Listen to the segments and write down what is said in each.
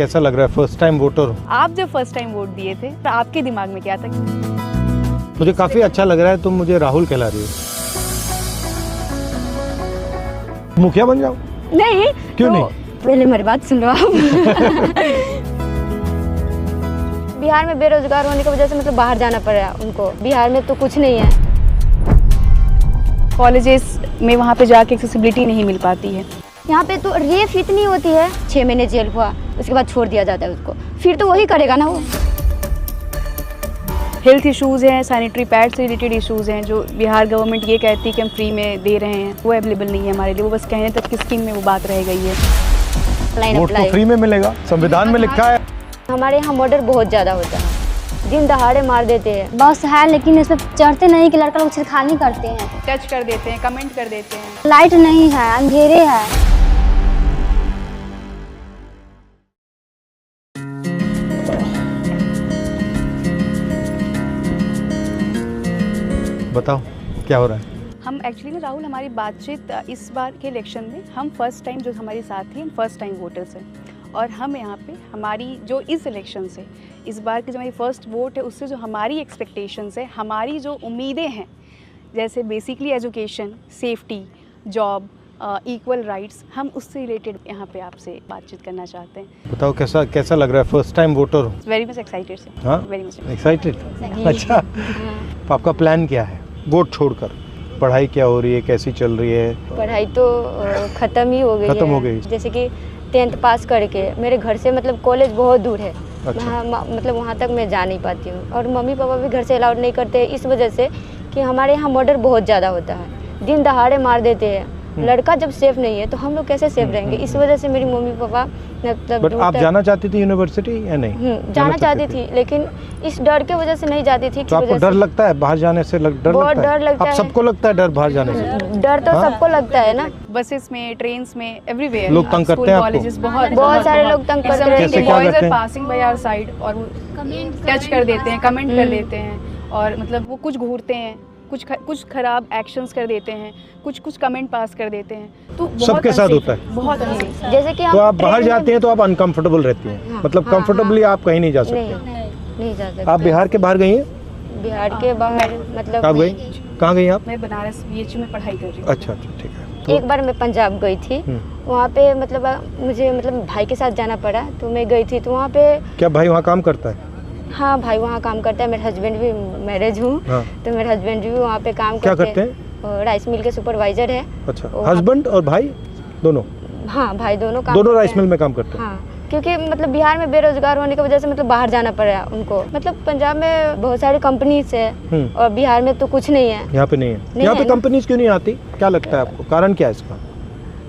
कैसा लग रहा है, फर्स्ट टाइम वोटर हो? आप जब फर्स्ट टाइम वोट दिए थे तो आपके दिमाग में क्या था? मुझे काफी अच्छा लग रहा है, तुम मुझे राहुल कहला रही हो। मुखिया बन जाओ। नहीं। क्यों तो नहीं? पहले मेरी बात सुन लो आप। बिहार में बेरोजगार होने की वजह से मतलब बाहर जाना पड़ रहा है उनको। बिहार में तो कुछ नहीं है, कॉलेजेस में वहाँ पे जाके एक्सेसिबिलिटी नहीं मिल पाती है। यहाँ पे तो रेप इतनी होती है, 6 महीने जेल हुआ उसके बाद छोड़ दिया जाता है उसको, फिर तो वही करेगा ना वो। हेल्थ इश्यूज़ हैं, सैनिटरी पैड से रिलेटेड इश्यूज़ हैं जो बिहार गवर्नमेंट ये कहती है कि हम फ्री में दे रहे हैं, वो अवेलेबल नहीं है हमारे लिए। वो बस कहने तक की स्कीम में वो बात रह गई है। वोट तो फ्री में मिलेगा, संविधान में लिखा है। हमारे यहाँ मर्डर बहुत ज़्यादा होता है, दिन दहाड़े मार देते हैं। बस है लेकिन इस पर चढ़ते नहीं कि लड़का लोग छिड़खानी करते हैं, टच कर देते हैं, कमेंट कर देते हैं। लाइट नहीं है, अंधेरे है। बताओ क्या हो रहा है? हम एक्चुअली ना राहुल, हमारी बातचीत इस बार के इलेक्शन में हम फर्स्ट टाइम जो हमारे साथ हैं, फर्स्ट टाइम वोटर्स हैं। और हम यहाँ पे हमारी जो इस इलेक्शन से इस बार की जो हमारी फर्स्ट वोट है, उससे जो हमारी एक्सपेक्टेशंस है, हमारी जो उम्मीदें हैं, जैसे basically education, safety, job, equal rights, हम उससे रिलेटेड यहाँ पे आपसे बातचीत करना चाहते हैं। बताओ कैसा लग रहा है, फर्स्ट टाइम वोटर हो? वेरी मच एक्साइटेड से। हाँ, वेरी मच एक्साइटेड। अच्छा, तो आपका प्लान क्या है वोट छोड़कर? पढ़ाई क्या हो रही है, कैसी चल रही है? पढ़ाई तो ख़त्म ही हो गई खत्म है। हो गई। जैसे कि 10th पास करके मेरे घर से मतलब कॉलेज बहुत दूर है। अच्छा। मतलब वहाँ तक मैं जा नहीं पाती हूँ, और मम्मी पापा भी घर से अलाउड नहीं करते इस वजह से कि हमारे यहाँ मर्डर बहुत ज़्यादा होता है, दिन दहाड़े मार देते हैं। लड़का जब सेफ नहीं है तो हम लोग कैसे सेफ रहेंगे? इस वजह से मेरी मम्मी पापा मतलब। बट आप जाना चाहती थी यूनिवर्सिटी या नहीं? जाना चाहती थी, लेकिन इस डर के वजह से नहीं जाती थी। तो आपको डर लगता है बाहर जाने से? बहुत डर लगता है। आप सबको लगता है डर बाहर जाने से? डर तो सबको लगता है ना। बसेस में, ट्रेन्स में, एवरीवेयर लोग तंग करते हैं आपको? कॉलेजेस बहुत सारे लोग तंग करते हैं। कैसे क्या करते हैं? पासिंग बाय आवर साइड और वो टच कर देते हैं, कमेंट कर देते हैं, और मतलब वो कुछ घूरते हैं, कुछ खराब एक्शंस कर देते हैं, कुछ कमेंट पास कर देते हैं। तो सबके साथ होता है, बहुत जैसे कि तो आप बाहर जाते हैं तो आप अनकंफर्टेबल रहती हैं? हाँ, मतलब कंफर्टेबली आप कहीं नहीं जा सकते? नहीं जा सकते। आप बिहार के बाहर गई हैं? बिहार के बाहर मतलब कब गई? कहाँ गई आप? मैं बनारस BHU में पढ़ाई कर रही हूँ। अच्छा, ठीक है। एक बार मैं पंजाब गई थी, वहाँ पे मतलब मुझे मतलब भाई के साथ जाना पड़ा, तो मैं गई थी तो वहाँ पे। क्या भाई वहाँ काम करता है? हाँ, भाई वहाँ काम करता है। मेरे हस्बैंड भी मैरिज हूँ। हाँ। तो मेरे हस्बैंड भी वहाँ पे काम क्या करते हैं? राइस मिल के सुपरवाइजर है। अच्छा, हस्बैंड और भाई दोनों? हाँ, भाई दोनों राइस मिल में काम करते हैं। हाँ, क्योंकि मतलब बिहार में बेरोजगार होने की वजह से मतलब बाहर जाना पड़ रहा है उनको। मतलब पंजाब में बहुत सारी कंपनीज है और बिहार में तो कुछ नहीं है। यहाँ पे नहीं है। यहाँ पे कंपनीज क्यों नहीं आती, क्या लगता है आपको? कारण क्या है इसका?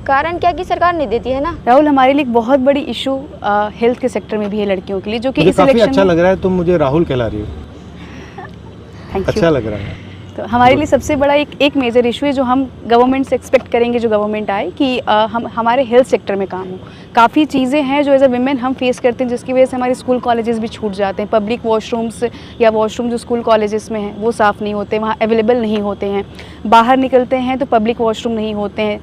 कारण क्या कि सरकार नहीं देती है ना। राहुल, हमारे लिए एक बहुत बड़ी इशू हेल्थ के सेक्टर में भी है लड़कियों के लिए, जो कि इस काफी इलेक्शन अच्छा लग रहा है, तुम मुझे राहुल कहला रही हो। अच्छा लग रहा है। तो हमारे लिए सबसे बड़ा एक मेजर इशू है जो हम गवर्नमेंट से एक्सपेक्ट करेंगे, जो गवर्नमेंट आए, कि हम हमारे हेल्थ सेक्टर में काम हो। काफ़ी चीज़ें हैं जो एज अ विमेन हम फेस करते हैं, जिसकी वजह से हमारे स्कूल कॉलेजेस भी छूट जाते हैं। पब्लिक वॉशरूम्स या वॉशरूम जो स्कूल कॉलेजेस में हैं वो साफ़ नहीं होते, वहाँ अवेलेबल नहीं होते हैं। बाहर निकलते हैं तो पब्लिक वॉशरूम नहीं होते हैं।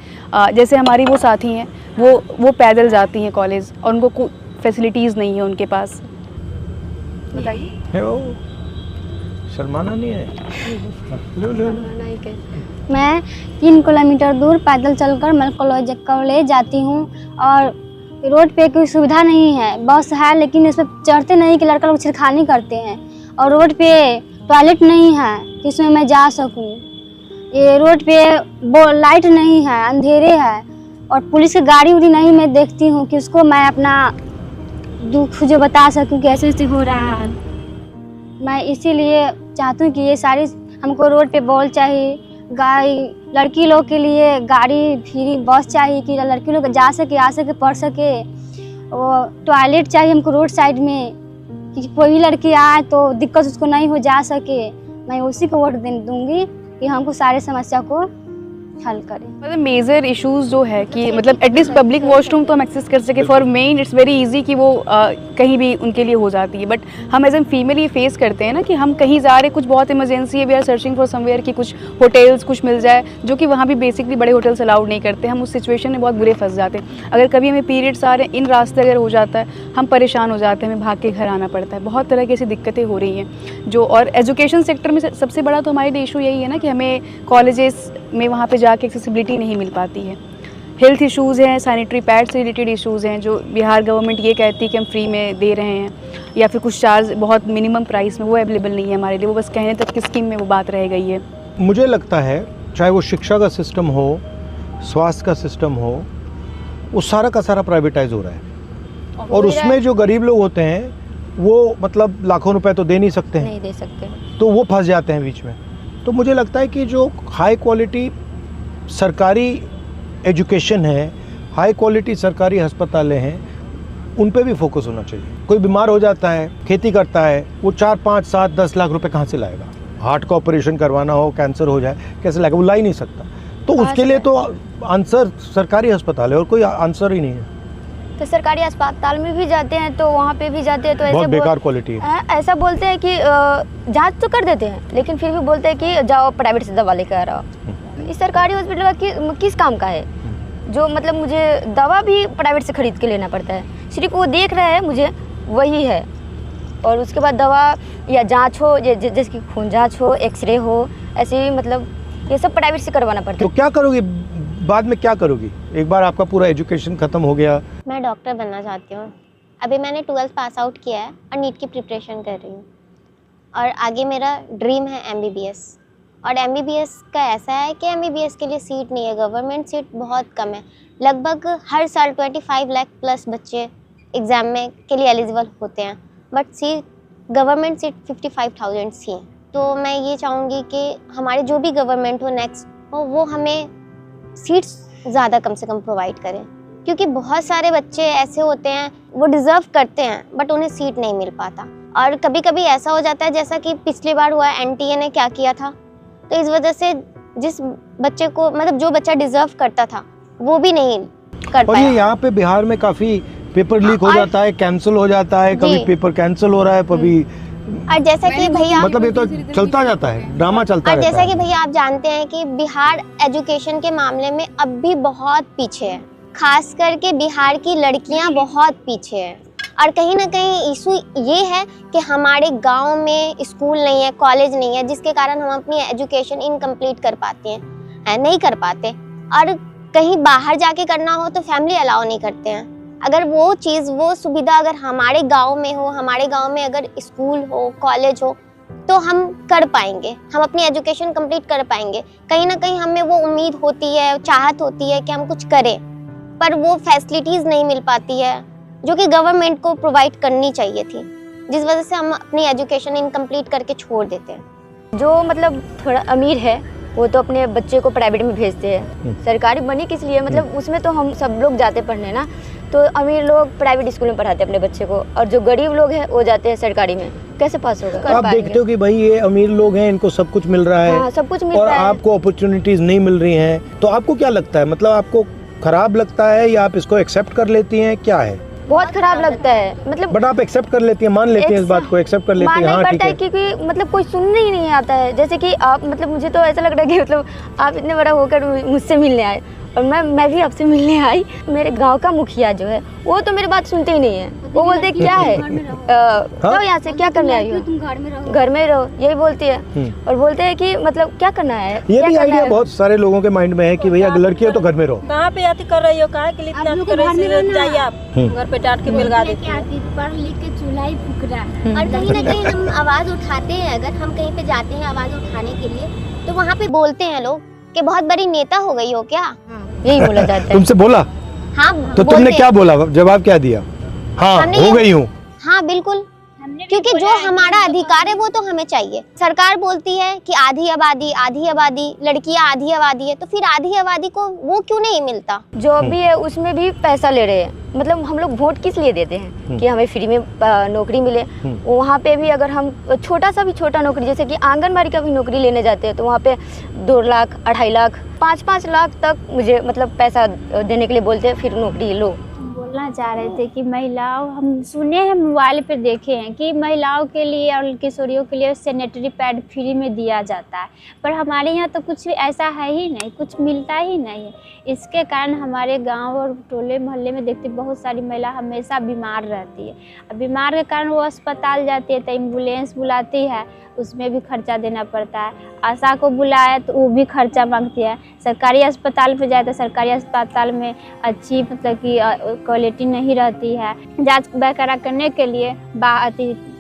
जैसे हमारी वो साथी हैं, वो पैदल जाती हैं कॉलेज और उनको कोई फैसिलिटीज़ नहीं है उनके पास। बताइए। शर्माना नहीं है। मैं 3 किलोमीटर दूर पैदल चलकर मैं कॉलेज जाती हूँ, और रोड पे कोई सुविधा नहीं है। बस है लेकिन इस पर चढ़ते नहीं कि लड़का लोग छिड़खानी करते हैं, और रोड पे टॉयलेट नहीं है कि इसमें मैं जा सकूँ। ये रोड पे लाइट नहीं है, अंधेरे है, और पुलिस की गाड़ी उड़ी नहीं मैं देखती हूँ कि उसको मैं अपना दुख जो बता सकूँ कि ऐसे हो रहा है। मैं इसीलिए चाहती हूँ कि ये सारी हमको रोड पे बॉल चाहिए, लड़की लोग के लिए गाड़ी फ्री बस चाहिए कि लड़की लोग जा सके, आ सके, पढ़ सके। और टॉयलेट चाहिए हमको रोड साइड में कि कोई भी लड़की आए तो दिक्कत उसको नहीं हो जा सके। मैं उसी को वोट दूंगी कि हमको सारे समस्या को हल करें। मतलब मेजर इश्यूज जो है कि मतलब एटलीस्ट पब्लिक वॉशरूम तो हम एक्सेस कर सके। For main it's very easy कि वो कहीं भी उनके लिए हो जाती है, बट हम एज एन फीमेल ये फेस करते हैं ना कि हम कहीं जा रहे, कुछ बहुत इमरजेंसी है, we are searching for somewhere कि कुछ होटल्स कुछ मिल जाए, जो कि वहाँ भी बेसिकली बड़े होटल्स अलाउड नहीं करते। हम उस सिचुएशन में बहुत बुरे फंस जाते हैं। अगर कभी हमें पीरियड्स आ रहे हैं, इन रास्ते अगर हो जाता है, हम परेशान हो जाते हैं, हमें भाग के घर आना पड़ता है। बहुत तरह की ऐसी दिक्कतें हो रही हैं जो, और एजुकेशन सेक्टर में सबसे बड़ा तो हमारे लिए इशू यही है ना कि हमें कॉलेजेस में वहाँ पे जाके एक्सेसिबिलिटी नहीं मिल पाती है। हेल्थ इश्यूज़ हैं, सैनिटरी पैड से रिलेटेड इश्यूज़ हैं जो बिहार गवर्नमेंट ये कहती है कि हम फ्री में दे रहे हैं, या फिर कुछ चार्ज बहुत मिनिमम प्राइस में, वो अवेलेबल नहीं है हमारे लिए। वो बस कहने तक की स्कीम में वो बात रह गई है। मुझे लगता है चाहे वो शिक्षा का सिस्टम हो, स्वास्थ्य का सिस्टम हो, वो सारा का सारा प्राइवेटाइज हो रहा है, और उसमें जो गरीब लोग होते हैं वो मतलब लाखों रुपए तो दे नहीं सकते हैं, नहीं दे सकते, तो वो फंस जाते हैं बीच में। तो मुझे लगता है कि जो हाई क्वालिटी सरकारी एजुकेशन है, हाई क्वालिटी सरकारी अस्पतालें हैं, उन पे भी फोकस होना चाहिए। कोई बीमार हो जाता है, खेती करता है, वो 4, 5, 7, 10 लाख रुपए कहाँ से लाएगा? हार्ट का ऑपरेशन करवाना हो, कैंसर हो जाए, कैसे लाएगा? वो ला ही नहीं सकता। तो उसके लिए तो आंसर सरकारी अस्पताल है, और कोई आंसर ही नहीं है। तो सरकारी अस्पताल में भी जाते हैं तो वहाँ पे भी जाते हैं तो बहुत ऐसे बेकार क्वालिटी है। ऐसा बोलते हैं कि जांच तो कर देते हैं, लेकिन फिर भी बोलते हैं कि जाओ प्राइवेट से दवा लेकर आओ। इस सरकारी हॉस्पिटल का किस काम का है? जो मतलब मुझे दवा भी प्राइवेट से खरीद के लेना पड़ता है, सिर्फ वो देख रहा है मुझे वही है, और उसके बाद दवा या जांच हो, जैसे कि खून जांच हो, एक्सरे हो, ऐसे ही मतलब ये सब प्राइवेट से करवाना पड़ता है। तो क्या करोगी बाद में, क्या करोगी एक बार आपका पूरा एजुकेशन खत्म हो गया? मैं डॉक्टर बनना चाहती हूँ। अभी मैंने 12th पास आउट किया है और नीट की प्रिपरेशन कर रही हूँ, और आगे मेरा ड्रीम है MBBS। और MBBS का ऐसा है कि MBBS के लिए सीट नहीं है, गवर्नमेंट सीट बहुत कम है। लगभग हर साल 25 लाख प्लस बच्चे एग्ज़ाम में के लिए एलिजिबल होते हैं, बट सीट गवर्नमेंट सीट 55,000 सी हैं। तो मैं ये चाहूँगी कि हमारे जो भी गवर्नमेंट हो नेक्स्ट हो, वो हमें सीट्स ज़्यादा कम से कम प्रोवाइड करें, क्योंकि बहुत सारे बच्चे ऐसे होते हैं वो डिज़र्व करते हैं बट उन्हें सीट नहीं मिल पाता। और कभी कभी ऐसा हो जाता है जैसा कि पिछली बार हुआ, NTA ने क्या किया था, तो इस वजह से जिस बच्चे को मतलब जो बच्चा डिज़र्व करता था वो भी नहीं कर और पाया। ये यहाँ पे बिहार में काफ़ी पेपर लीक हो जाता है, कैंसिल हो जाता है, कभी पेपर कैंसिल हो रहा है, कभी और जैसा कि भैया मतलब ये तो चलता जाता है, ड्रामा चलता और रहता जैसा है। कि भैया आप जानते हैं कि बिहार एजुकेशन के मामले में अब भी बहुत पीछे है, खास करके बिहार की लड़कियां बहुत पीछे हैं। और कहीं ना कहीं इशू ये है कि हमारे गांव में स्कूल नहीं है, कॉलेज नहीं है, जिसके कारण हम अपनी एजुकेशन इनकम्प्लीट कर पाते हैं, नहीं कर पाते। और कहीं बाहर जाके करना हो तो फैमिली अलाउ नहीं करते हैं। अगर वो चीज़, वो सुविधा अगर हमारे गांव में हो, हमारे गांव में अगर स्कूल हो, कॉलेज हो, तो हम कर पाएंगे, हम अपनी एजुकेशन कंप्लीट कर पाएंगे। कहीं ना कहीं हमें वो उम्मीद होती है, चाहत होती है कि हम कुछ करें, पर वो फैसिलिटीज़ नहीं मिल पाती है जो कि गवर्नमेंट को प्रोवाइड करनी चाहिए थी, जिस वजह से हम अपनी एजुकेशन इनकम्प्लीट करके छोड़ देते हैं। जो मतलब थोड़ा अमीर है वो तो अपने बच्चे को प्राइवेट में भेजते हैं, सरकारी बनी किस लिए, मतलब उसमें तो हम सब लोग जाते पढ़ने ना, तो अमीर लोग प्राइवेट स्कूल में पढ़ाते हैं अपने बच्चे को, और जो गरीब लोग हैं वो जाते हैं सरकारी में। कैसे पास होगा? आप देखते हो कि भाई ये अमीर लोग हैं, इनको सब कुछ मिल रहा है, हाँ, सब कुछ मिल और रहा है, आपको अपॉर्चुनिटीज नहीं मिल रही हैं, तो आपको क्या लगता है, मतलब आपको खराब लगता है या आप इसको एक्सेप्ट कर लेती हैं, क्या है? बहुत खराब लगता है, मतलब बट आप एक्सेप्ट कर लेती हैं, मान लेती हैं इस बात को, एक्सेप्ट कर लेती हैं, मानना हाँ ही ठीक पड़ता है, है। क्योंकि मतलब कोई सुनने ही नहीं आता है। जैसे कि आप मतलब मुझे तो ऐसा लग रहा है कि मतलब आप इतने बड़ा होकर मुझसे मिलने आए, और मैं भी आपसे मिलने आई। मेरे गांव का मुखिया जो है वो तो मेरी बात सुनते ही नहीं है, वो बोलते क्या है, जाओ यहाँ से, क्या करने आई हो, तुम घर में रहो, घर में रहो, यही बोलती है। और बोलते हैं कि मतलब क्या करना है, ये क्या भी करना आइडिया है? बहुत सारे लोगों के माइंड में है कि भैया लड़की है तो घर में रहो। कहाँ पे अति कर रही हो, काहे के लिए इतना अति कर रही हो? जाइए आप घर पे डांट के मिलगा देती है। पढ़ लिख के चूल्हा ही फूक रहा है। और कहीं ना कहीं हम आवाज़ उठाते हैं, अगर हम कहीं पे जाते हैं आवाज़ उठाने के लिए, तो वहाँ पे बोलते हैं लोग कि बहुत बड़ी नेता हो गई हो क्या। यही बोला जाता है। तुमसे बोला हाँ तो तुमने बोलते क्या बोला, जवाब क्या दिया? हाँ हमने हो ये- गई हूँ। हाँ बिल्कुल, क्योंकि जो हमारा अधिकार है वो तो हमें चाहिए। सरकार बोलती है कि आधी आबादी, लड़कियां आधी आबादी है, तो फिर आधी आबादी को वो क्यों नहीं मिलता? जो भी है उसमें भी पैसा ले रहे हैं। मतलब हम लोग वोट किस लिए देते हैं कि हमें फ्री में नौकरी मिले। वहाँ पे भी अगर हम छोटा नौकरी, जैसे कि आंगनबाड़ी का भी नौकरी लेने जाते हैं, तो वहाँ पे 2 लाख, 2.5 लाख, 5-5 लाख तक मुझे मतलब पैसा देने के लिए बोलते हैं, फिर नौकरी लो। बोलना चाह रहे थे कि महिलाओं, हम सुने हैं, मोबाइल पर देखे हैं कि महिलाओं के लिए और किशोरियों के लिए सैनिटरी पैड फ्री में दिया जाता है, पर हमारे यहाँ तो कुछ भी ऐसा है ही नहीं, कुछ मिलता ही नहीं है। इसके कारण हमारे गांव और टोले मोहल्ले में देखते बहुत सारी महिला हमेशा बीमार रहती है। अब बीमार के कारण वो अस्पताल जाती है तो एम्बुलेंस बुलाती है, उसमें भी खर्चा देना पड़ता है। आशा को बुलाया तो वो भी खर्चा मांगती है। सरकारी अस्पताल पे जाए तो सरकारी अस्पताल में अच्छी मतलब कि क्वालिटी नहीं रहती है। जांच वगैरह करने के लिए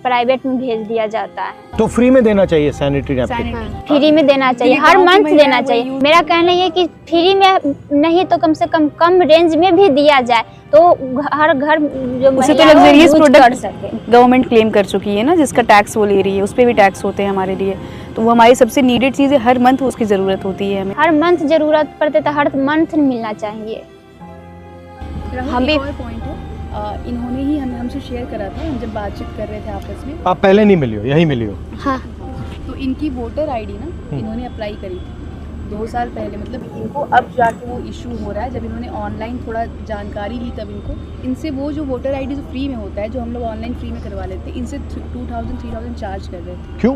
प्राइवेट में भेज दिया जाता है। तो फ्री में देना चाहिए सैनिटरी नैपकिन, फ्री में देना चाहिए, हर मंथ देना चाहिए। मेरा कहना ये कि फ्री में नहीं तो कम से कम रेंज में भी दिया जाए, तो हर घर जो उसे तो महिला लग्जरियस यूज कर प्रोडक्ट सके। गवर्नमेंट क्लेम कर चुकी है ना, जिसका टैक्स वो ले रही है, उस पर भी टैक्स होते हैं हमारे लिए। तो वो हमारी सबसे नीडेड चीज़ है, हर मंथ उसकी ज़रूरत होती है हमें। हर मंथ जरूरत पड़ते तो हर मंथ मिलना चाहिए। हम भी पॉइंट है, इन्होंने ही हमसे शेयर करा था, हम जब बातचीत कर रहे थे आपस में। आप पहले नहीं मिली हो, यहीं मिली हो? हाँ, तो इनकी वोटर आईडी ना इन्होंने अप्लाई करी थी 2 साल पहले। मतलब इनको अब जाके वो इशू हो रहा है, जब इन्होंने ऑनलाइन थोड़ा जानकारी ली तब इनसे वो जो वोटर आईडी जो फ्री में होता है, जो हम लोग ऑनलाइन फ्री में करवा लेते हैं, इनसे 2000-3000 चार्ज कर रहे थे। क्यों?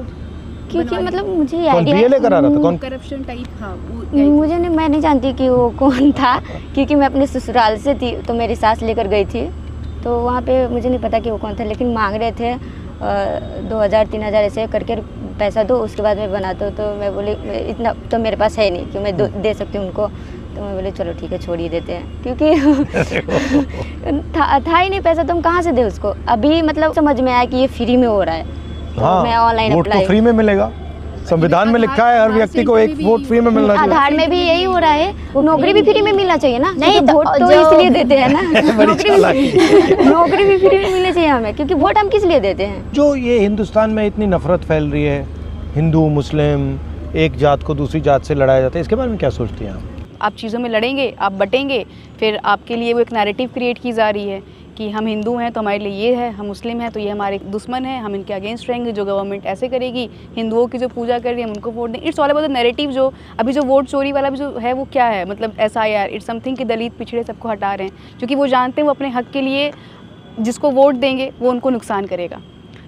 क्योंकि मतलब मुझे कौन आइडिया BLA करा रहा था? कौन? करप्शन टाइप, हाँ मुझे नहीं, मैं नहीं जानती कि वो कौन था, क्योंकि मैं अपने ससुराल से थी तो मेरी सास लेकर गई थी, तो वहाँ पे मुझे नहीं पता कि वो कौन था, लेकिन मांग रहे थे 2000-3000 ऐसे करके पैसा दो, उसके बाद मैं बनाता हूँ। तो मैं बोली इतना तो मेरे पास है नहीं कि मैं दे सकती हूँ उनको, तो मैं बोली चलो ठीक है छोड़ ही देते हैं, क्योंकि था ही नहीं पैसा, तो हम कहाँ से दें उसको। अभी मतलब समझ में आया कि ये फ्री में हो रहा है, तो मैं ऑनलाइन वोट तो अप्लाई। फ्री में मिलेगा, संविधान में लिखा है हर व्यक्ति को एक वोट फ्री में मिलना चाहिए। आधार में भी यही हो रहा है, नौकरी भी फ्री में मिलना चाहिए ना। नहीं, तो वोट तो इसलिए देते हैं ना, नौकरी भी फ्री में मिलनी चाहिए हमें, क्योंकि वोट हम किस लिए देते हैं। जो ये हिंदुस्तान में इतनी नफरत फैल रही है, हिंदू मुस्लिम, एक जात को दूसरी जात से लड़ाया जाता है, इसके बारे में क्या सोचती हैं आप? आप चीज़ों में लड़ेंगे, आप बटेंगे, फिर आपके लिए वो एक नैरेटिव क्रिएट की जा रही है कि हम हिंदू हैं तो हमारे लिए ये है, हम मुस्लिम हैं तो ये हमारे दुश्मन हैं, हम इनके अगेंस्ट रहेंगे, जो गवर्नमेंट ऐसे करेगी, हिंदुओं की जो पूजा कर रही है हम उनको वोट देंगे। It's all about the narrative. जो अभी जो वोट चोरी वाला भी जो है वो क्या है, मतलब SIR, इट्स समथिंग कि दलित पिछड़े सबको हटा रहे हैं, क्योंकि वो जानते हैं वो अपने हक के लिए जिसको वोट देंगे वो उनको नुकसान करेगा,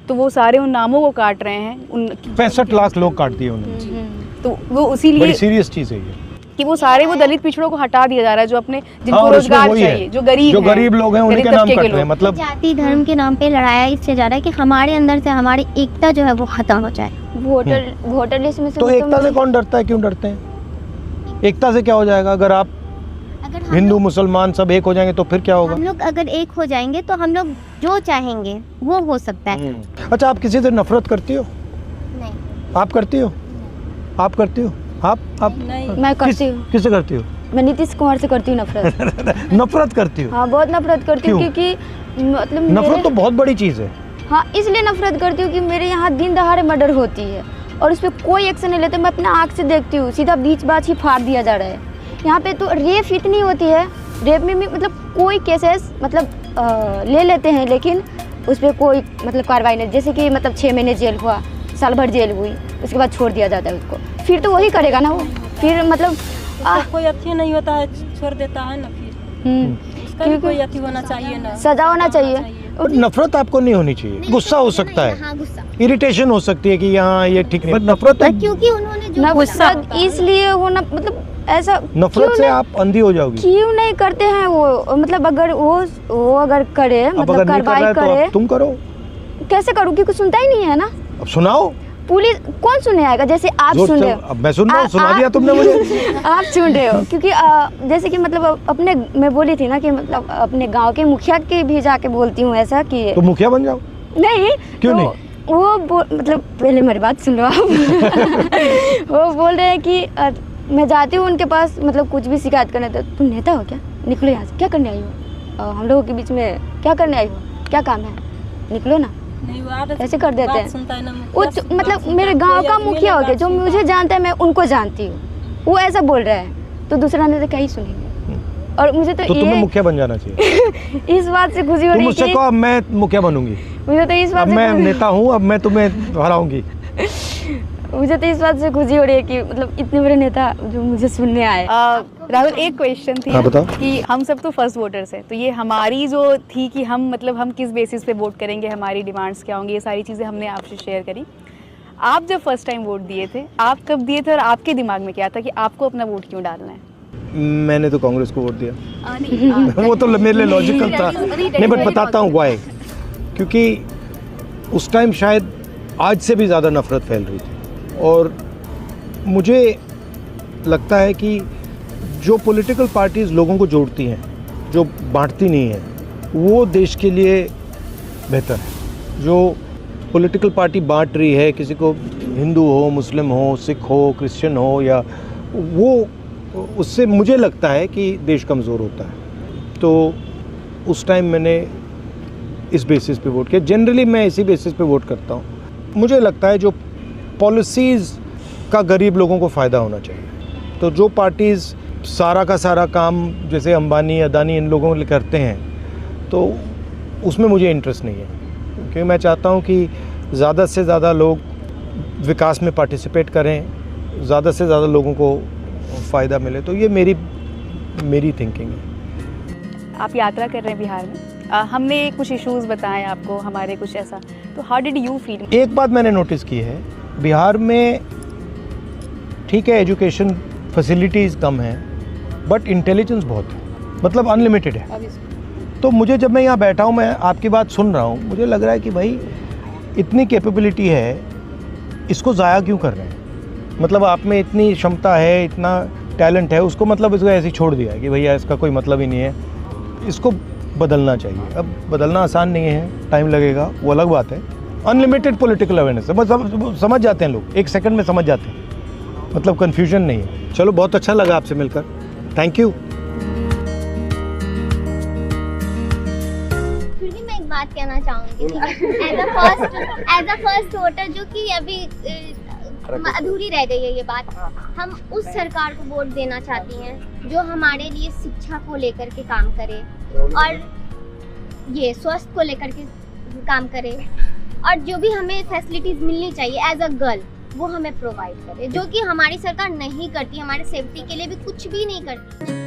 तो वो सारे उन नामों को काट रहे हैं। उन 65 लाख लोग काट दिए उन्होंने, तो वो उसी लिए बड़ी सीरियस चीज़ है ये कि वो सारे वो दलित पिछड़ों को हटा दिया जा रहा है, जो अपने जिनको और उसमें रोजगार वही है, चाहिए, जो गरीब लोग हैं उनके गरीब नाम तबके कट के रहे हैं। लोग। मतलब जाति धर्म के नाम पे लड़ाया इससे जा रहा है कि हमारे अंदर से हमारी एकता जो है वो खत्म हो जाए। वोटर लिस्ट में से तो एकता से कौन डरता है? क्यों डरते हैं? एकता से क्या हो जाएगा? अगर आप अगर हम हिंदू मुसलमान सब एक हो जाएंगे तो फिर क्या होगा? हम लोग अगर एक हो जाएंगे तो हम लोग जो चाहेंगे वो हो सकता है। अच्छा, आप किसी से नफरत करती हो? नहीं। आप करती हो? आप करती हो? आप मैं करती हूँ। किससे करती हो? मैं नीतीश कुमार से करती हूँ नफरत। नफरत करती हो? हाँ, बहुत नफरत करती हूँ, क्यों? क्योंकि मतलब नफरत तो बहुत बड़ी चीज़ है। हाँ, इसलिए नफरत करती हूँ कि मेरे यहाँ दिन दहाड़े मर्डर होती है और उस पर कोई एक्शन नहीं लेते। मैं अपना आँख से देखती हूँ, सीधा बीच बाच ही फाड़ दिया जा रहा है। यहाँ पे तो रेप इतनी होती है, रेप में भी मतलब कोई केसेस मतलब ले लेते हैं, लेकिन उस पर कोई मतलब कार्रवाई नहीं। जैसे कि मतलब 6 महीने जेल हुआ, साल भर जेल हुई, उसके बाद छोड़ दिया जाता है उसको, फिर तो वही करेगा ना वो, फिर मतलब कोई अच्छी नहीं होता है, छोड़ देता है ना, फिर उसका भी कोई अच्छी होना चाहिए ना, सजा होना चाहिए। और नफरत आपको नहीं होनी चाहिए। गुस्सा हो सकता है, हाँ, गुस्सा, इरिटेशन हो सकती है कि यहाँ ये ठीक नहीं, नफरत है। क्योंकि उन्होंने जो नफरत इसलिए होना मतलब ऐसा नफरत से आप अंधी हो जाओगी। क्यों नहीं करते हैं वो, मतलब अगर वो अगर करे, अब मतलब अगर नहीं कर रहा कार्रवाई है तो करे, अब तुम करो। कैसे करूँ? क्योंकि सुनता ही नहीं है ना अब सुनाओ। पुलिस, कौन सुने आएगा? जैसे आप सुन रहे हो, अब मैं सुन रहा हूँ, सुना दिया तुमने मुझे। आप सुन रहे हो, क्योंकि जैसे कि मतलब अपने मैं बोली थी ना कि मतलब अपने गांव के मुखिया के भी जाके बोलती हूँ ऐसा कि तो मुखिया बन जाओ। नहीं, क्यों तो नहीं? वो मतलब पहले मेरी बात सुन लो आप। वो बोल रहे हैं कि मैं जाती हूँ उनके पास, मतलब कुछ भी शिकायत करने, तो तुम नेता हो क्या? निकलो यहाँ से, क्या करने आई हो? हम लोगों के बीच में क्या करने आई हो? क्या काम है? निकलो ना। नहीं वो आदत ऐसे कर देते बात हैं। सुनता है ना वो मुखिया, बात मतलब सुनता मेरे है, गांव कोई का आदमी मुखिया मेरी हो गया, बात जो सुनता है। मुझे जानता है मैं उनको जानती हूँ, वो ऐसा बोल रहा है तो दूसरा ने तो क्या ही सुनेंगे। और मुझे तो तो तुम्हें ये मुखिया बन जाना चाहिए। इस बात से खुशी हो तुम रही मुझसे है कहो अब मैं मुखिया बनूंगी, मुझे तो इस अब बात मैं से नेता हूँ, अब मैं तुम्हें हराऊंगी। मुझे तो इस बात से खुशी हो रही है कि मतलब इतने बड़े नेता जो मुझे सुनने आए। राहुल, एक क्वेश्चन थी हाँ, बताओ। कि हम सब तो फर्स्ट वोटर्स हैं, तो ये हमारी जो थी कि हम मतलब हम किस बेसिस पे वोट करेंगे, हमारी डिमांड्स क्या होंगी, ये सारी चीज़ें हमने आपसे शेयर करी। आप जब फर्स्ट टाइम वोट दिए थे, आप कब दिए थे और आपके दिमाग में क्या था कि आपको अपना वोट क्यों डालना है? मैंने तो कांग्रेस को वोट दिया। नहीं, वो तो मेरे लिए लॉजिकल था। नहीं, बट बताता हूँ व्हाई। क्योंकि उस टाइम शायद आज से भी ज़्यादा नफरत फैल रही थी, और मुझे लगता है कि जो पॉलिटिकल पार्टीज़ लोगों को जोड़ती हैं, जो बांटती नहीं हैं, वो देश के लिए बेहतर है। जो पॉलिटिकल पार्टी बांट रही है, किसी को हिंदू हो, मुस्लिम हो, सिख हो, क्रिश्चियन हो, या वो, उससे मुझे लगता है कि देश कमज़ोर होता है। तो उस टाइम मैंने इस बेसिस पे वोट किया। जनरली मैं इसी बेसिस पे वोट करता हूँ। मुझे लगता है जो पॉलिसीज़ का गरीब लोगों को फ़ायदा होना चाहिए। तो जो पार्टीज़ सारा का सारा काम जैसे अंबानी, अदानी, इन लोगों के करते हैं, तो उसमें मुझे इंटरेस्ट नहीं है। क्योंकि मैं चाहता हूँ कि ज़्यादा से ज़्यादा लोग विकास में पार्टिसिपेट करें, ज़्यादा से ज़्यादा लोगों को फ़ायदा मिले। तो ये मेरी थिंकिंग है। आप यात्रा कर रहे हैं बिहार में, हमने कुछ इश्यूज़ बताए आपको, हमारे कुछ ऐसा, तो हाउ डिड यू फील? एक बात मैंने नोटिस की है, बिहार में ठीक है एजुकेशन फैसिलिटीज़ कम हैं, बट इंटेलिजेंस बहुत है, मतलब अनलिमिटेड है। तो मुझे जब मैं यहाँ बैठा हूँ, मैं आपकी बात सुन रहा हूँ, मुझे लग रहा है कि भाई इतनी कैपेबिलिटी है, इसको ज़ाया क्यों कर रहे हैं? मतलब आप में इतनी क्षमता है, इतना टैलेंट है, उसको मतलब इसको ऐसे ही छोड़ दिया है कि भैया इसका कोई मतलब ही नहीं है, इसको बदलना चाहिए। अब बदलना आसान नहीं है, टाइम लगेगा, वो अलग बात है। अनलिमिटेड पॉलिटिकल अवेयरनेस है, बस समझ जाते हैं लोग, एक सेकंड में समझ जाते हैं, मतलब कन्फ्यूजन नहीं है। चलो, बहुत अच्छा लगा आपसे मिलकर, थैंक यू। फिर भी मैं एक बात कहना चाहूँगी, एज अ फर्स्ट वोटर जो कि अभी अधूरी रह गई है ये बात। हम उस सरकार को वोट देना चाहती हैं जो हमारे लिए शिक्षा को लेकर के काम करे, और ये स्वास्थ्य को लेकर के काम करे, और जो भी हमें फैसिलिटीज़ मिलनी चाहिए एज अ गर्ल वो हमें प्रोवाइड करे, जो कि हमारी सरकार नहीं करती, हमारे सेफ्टी के लिए भी कुछ भी नहीं करती।